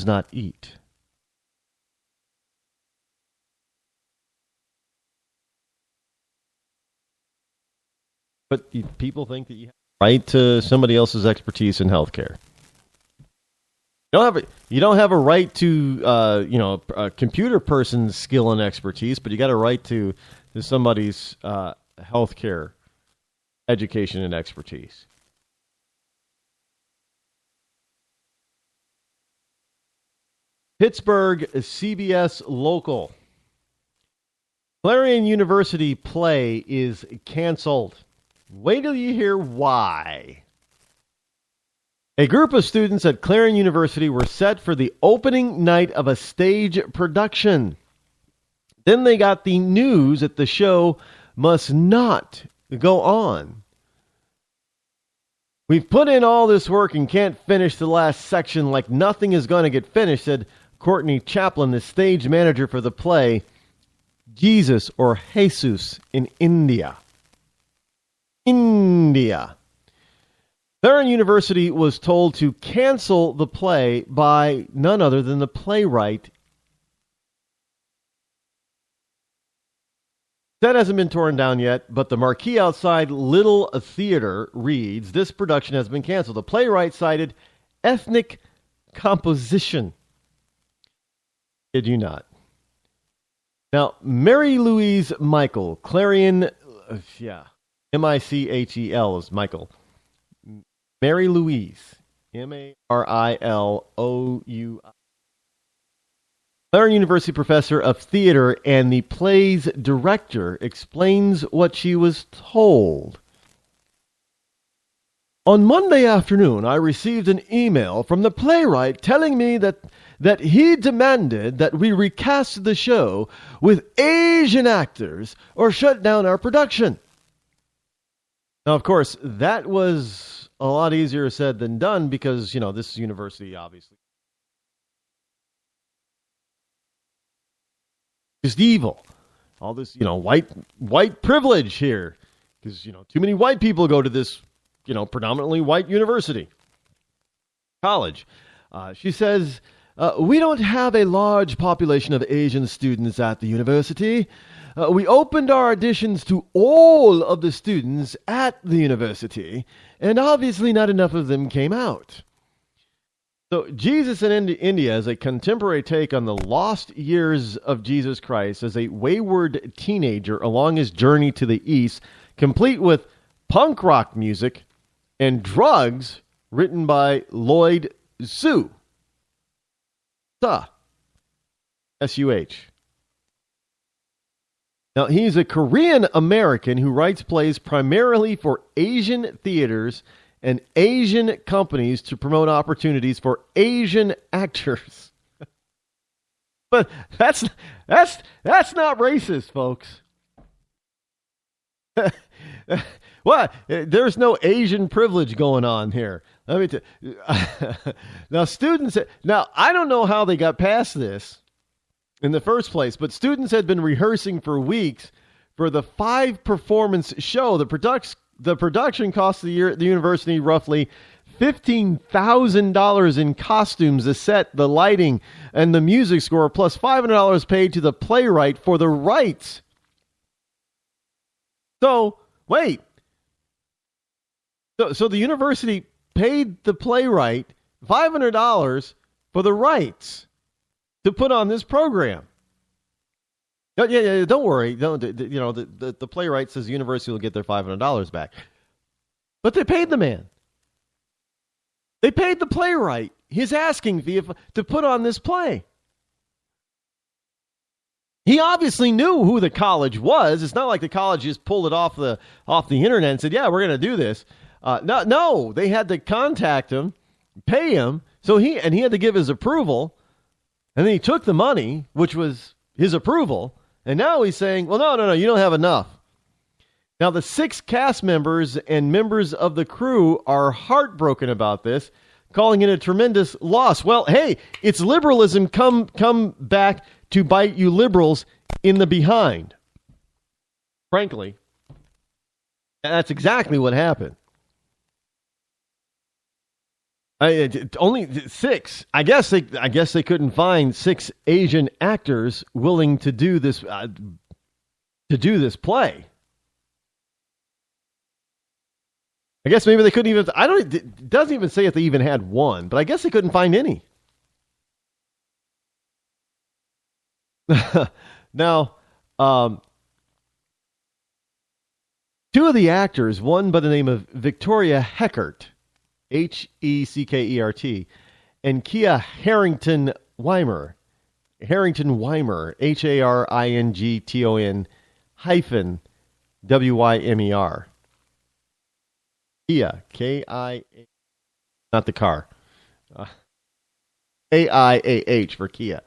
does not eat. But people think that you have a right to somebody else's expertise in healthcare. You don't have a right to a computer person's skill and expertise, but you got a right to somebody's healthcare education and expertise. Pittsburgh CBS Local. Clarion University play is canceled. Wait till you hear why. A group of students at Clarion University were set for the opening night of a stage production. Then they got the news that the show must not go on. We've put in all this work and can't finish the last section like nothing is going to get finished, said Courtney Chaplin, the stage manager for the play Jesus or Jesus in India. Clarion University was told to cancel the play by none other than the playwright. That hasn't been torn down yet, but the marquee outside Little Theater reads, this production has been canceled. The playwright cited ethnic composition. Did you not? Now, Mary Louise Michael, Clarion, M-I-C-H-E-L is Michael. Mary Louise, M-A-R-I-L-O-U-I. Clarion University professor of theater and the play's director explains what she was told. On Monday afternoon, I received an email from the playwright telling me that he demanded that we recast the show with Asian actors or shut down our production. Now, of course, that was a lot easier said than done because, this university obviously just evil. All this, white privilege here. Because, too many white people go to this, predominantly white university. College. She says, we don't have a large population of Asian students at the university. We opened our auditions to all of the students at the university, and obviously not enough of them came out. So Jesus in India is a contemporary take on the lost years of Jesus Christ as a wayward teenager along his journey to the East, complete with punk rock music and drugs written by Lloyd Suh. S-U-H. Now, he's a Korean American who writes plays primarily for Asian theaters and Asian companies to promote opportunities for Asian actors. But that's not racist, folks. What? There's no Asian privilege going on here. Let me tell you. Now, I don't know how they got past this in the first place, but students had been rehearsing for weeks for the 5-performance show. The production cost the university roughly $15,000 in costumes, the set, the lighting, and the music score, plus $500 paid to the playwright for the rights. So, wait. So the university paid the playwright $500 for the rights to put on this program. Yeah, don't worry. The playwright says the university will get their $500 back. But they paid the man. They paid the playwright his asking fee to put on this play. He obviously knew who the college was. It's not like the college just pulled it off the internet and said, "Yeah, we're going to do this." No, they had to contact him, pay him, so he had to give his approval, and then he took the money, which was his approval, and now he's saying, "Well, no, you don't have enough." Now, the 6 cast members and members of the crew are heartbroken about this, calling it a tremendous loss. Well, hey, it's liberalism come back to bite you liberals in the behind. Frankly, that's exactly what happened. Only 6. I guess they couldn't find 6 Asian actors willing to do this play. I guess maybe they couldn't even. I don't. It doesn't even say if they even had one, but I guess they couldn't find any. Now, 2 of the actors, one by the name of Victoria Heckert, Heckert, and Kia Harrington-Weimer, Harington hyphen Wymer. Kia, Kia, not the car. AIAH for Kia.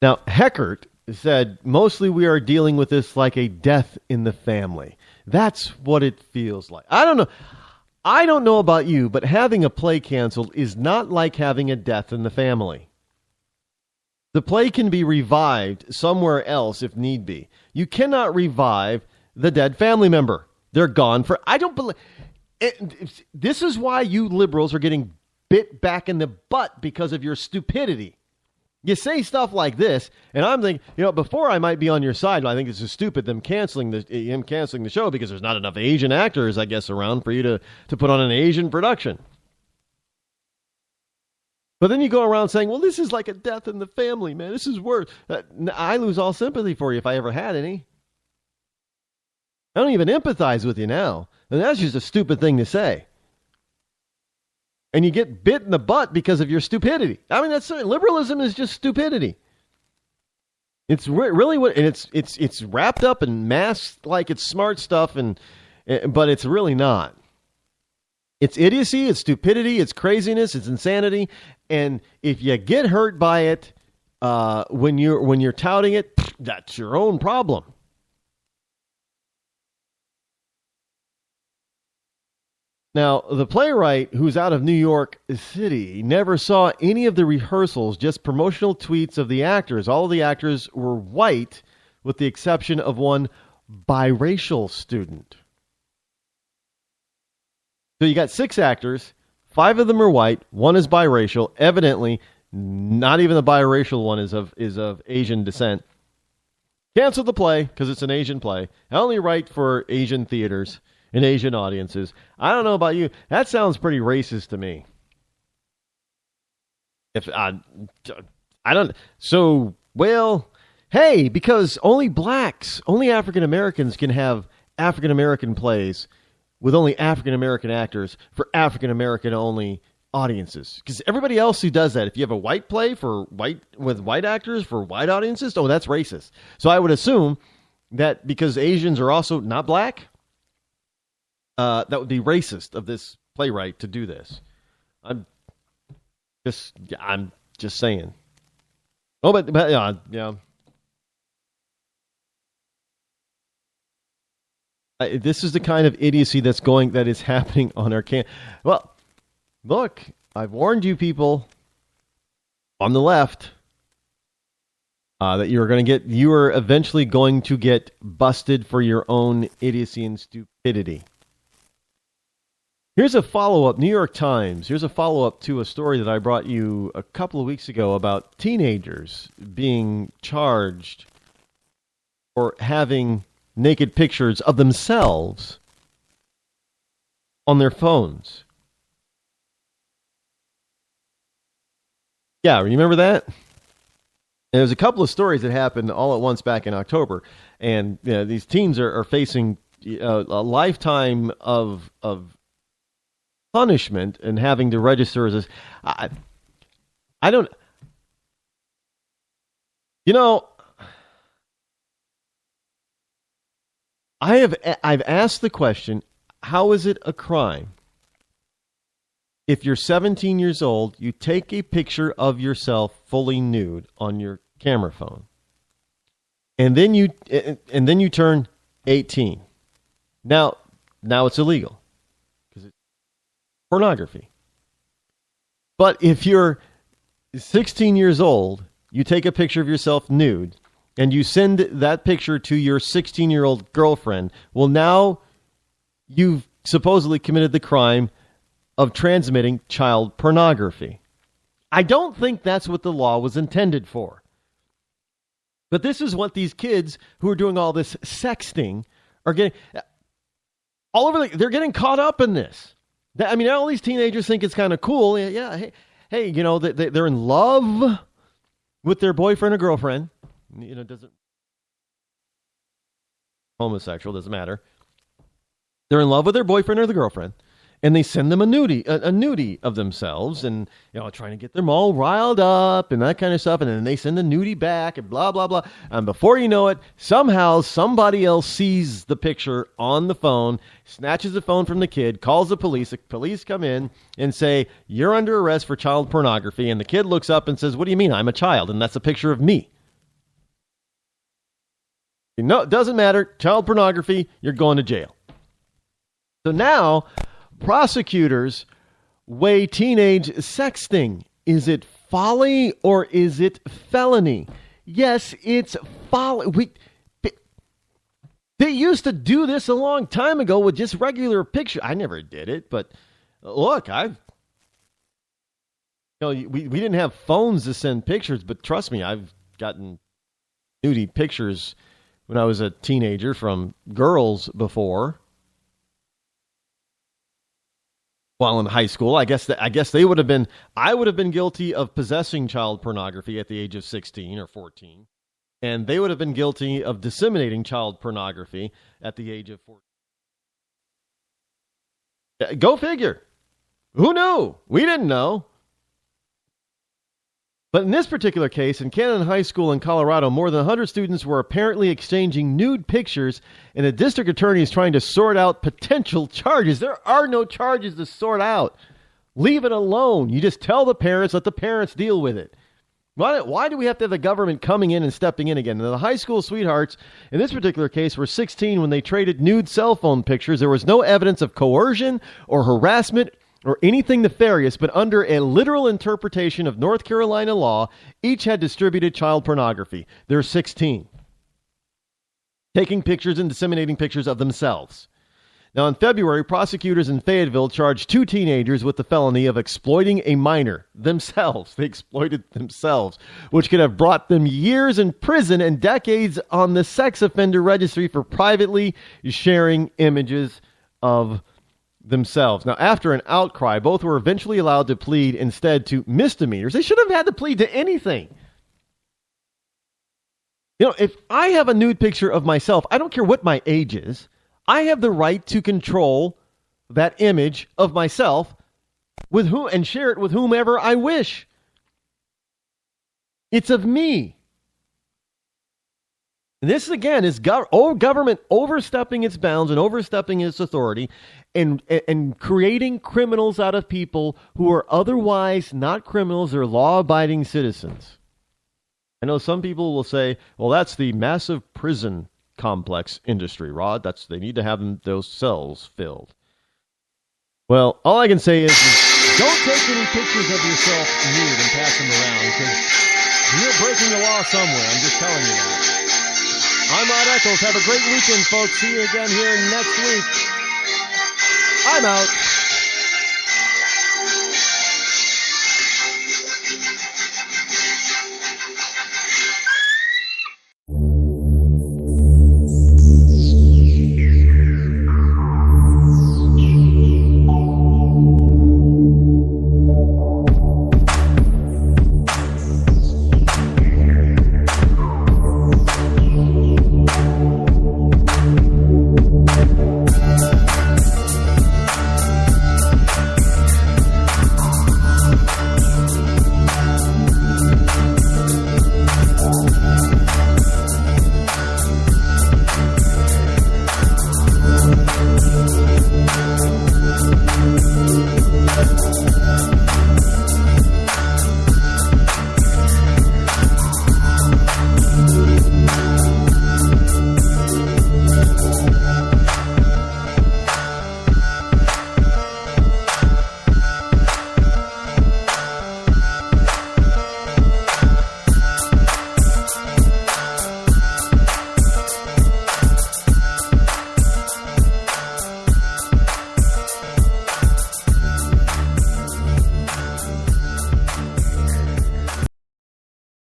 Now, Heckert said, mostly we are dealing with this like a death in the family. That's what it feels like. I don't know. I don't know about you, but having a play canceled is not like having a death in the family. The play can be revived somewhere else if need be. You cannot revive the dead family member. They're gone for... I don't believe... This is why you liberals are getting bit back in the butt because of your stupidity. You say stuff like this, and I'm thinking, before I might be on your side, I think this is stupid, him canceling the show because there's not enough Asian actors, I guess, around for you to put on an Asian production. But then you go around saying, well, this is like a death in the family, man. This is worse. I lose all sympathy for you if I ever had any. I don't even empathize with you now. And that's just a stupid thing to say. And you get bit in the butt because of your stupidity. I mean, that's liberalism is just stupidity. It's really what, and it's wrapped up and masked like it's smart stuff, but it's really not. It's idiocy, it's stupidity, it's craziness, it's insanity, and if you get hurt by it when you're touting it, that's your own problem. Now, the playwright, who's out of New York City, never saw any of the rehearsals, just promotional tweets of the actors. All of the actors were white, with the exception of one biracial student. So you got 6 actors, 5 of them are white, 1 is biracial. Evidently, not even the biracial one is of Asian descent. Canceled the play because it's an Asian play. I only write for Asian theaters and Asian audiences. I don't know about you. That sounds pretty racist to me. If I don't. So, well, hey, because only blacks, only African Americans can have African American plays with only African American actors for African American only audiences. Because everybody else who does that, if you have a white play with white actors for white audiences, that's racist. So I would assume that because Asians are also not black, that would be racist of this playwright to do this. I'm just saying. Oh, but yeah. This is the kind of idiocy that is happening on our Well, look, I've warned you people on the left that you are eventually going to get busted for your own idiocy and stupidity. Here's a follow-up, New York Times. Here's a follow-up to a story that I brought you a couple of weeks ago about teenagers being charged for having naked pictures of themselves on their phones. Yeah, remember that? And there's a couple of stories that happened all at once back in October, and these teens are facing a lifetime of punishment and having to register as I don't. I've asked the question, how is it a crime if you're 17 years old, you take a picture of yourself fully nude on your camera phone, and then you turn 18? Now it's illegal because it's pornography. But if you're 16 years old, you take a picture of yourself nude, and you send that picture to your 16-year-old girlfriend, well, now you've supposedly committed the crime of transmitting child pornography. I don't think that's what the law was intended for. But this is what these kids who are doing all this sexting are getting. All over, they're getting caught up in this. I mean, all these teenagers think it's kind of cool. Yeah, hey, you know, they're in love with their boyfriend or girlfriend. You know, doesn't homosexual, doesn't matter. They're in love with their boyfriend or the girlfriend, and they send them a nudie of themselves, and you know, trying to get them all riled up and that kind of stuff, and then they send the nudie back and blah blah blah. And before you know it, somehow somebody else sees the picture on the phone, snatches the phone from the kid, calls the police. The police come in and say, "You're under arrest for child pornography." And the kid looks up and says, "What do you mean? I'm a child, and that's a picture of me." No, it doesn't matter. Child pornography, you're going to jail. So now, prosecutors weigh teenage sexting. Is it folly or is it felony? Yes, it's folly. They used to do this a long time ago with just regular pictures. I never did it, but look, we didn't have phones to send pictures, but trust me, I've gotten nudie pictures when I was a teenager from girls before. While in high school, I guess they would have been. I would have been guilty of possessing child pornography at the age of 16 or 14, and they would have been guilty of disseminating child pornography at the age of 14. Go figure. Who knew? We didn't know. But in this particular case, in Cannon High School in Colorado, more than 100 students were apparently exchanging nude pictures, and the district attorney is trying to sort out potential charges. There are no charges to sort out. Leave it alone. You just tell the parents, let the parents deal with it. Why do we have to have the government coming in and stepping in again? Now, the high school sweethearts, in this particular case, were 16 when they traded nude cell phone pictures. There was no evidence of coercion or harassment or anything nefarious, but under a literal interpretation of North Carolina law, each had distributed child pornography. They're 16. Taking pictures and disseminating pictures of themselves. Now, in February, prosecutors in Fayetteville charged 2 teenagers with the felony of exploiting a minor themselves. They exploited themselves, which could have brought them years in prison and decades on the sex offender registry for privately sharing images of themselves. Now, after an outcry, both were eventually allowed to plead instead to misdemeanors. They should have had to plead to anything. You know, if I have a nude picture of myself, I don't care what my age is, I have the right to control that image of myself with who and share it with whomever I wish. It's of me. And this, again, is government overstepping its bounds and overstepping its authority and creating criminals out of people who are otherwise not criminals or law-abiding citizens. I know some people will say, well, that's the massive prison complex industry, Rod. They need to have those cells filled. Well, all I can say is don't take any pictures of yourself nude and pass them around, because you're breaking the law somewhere. I'm just telling you that. I'm Rod Eccles. Have a great weekend, folks. See you again here next week. I'm out.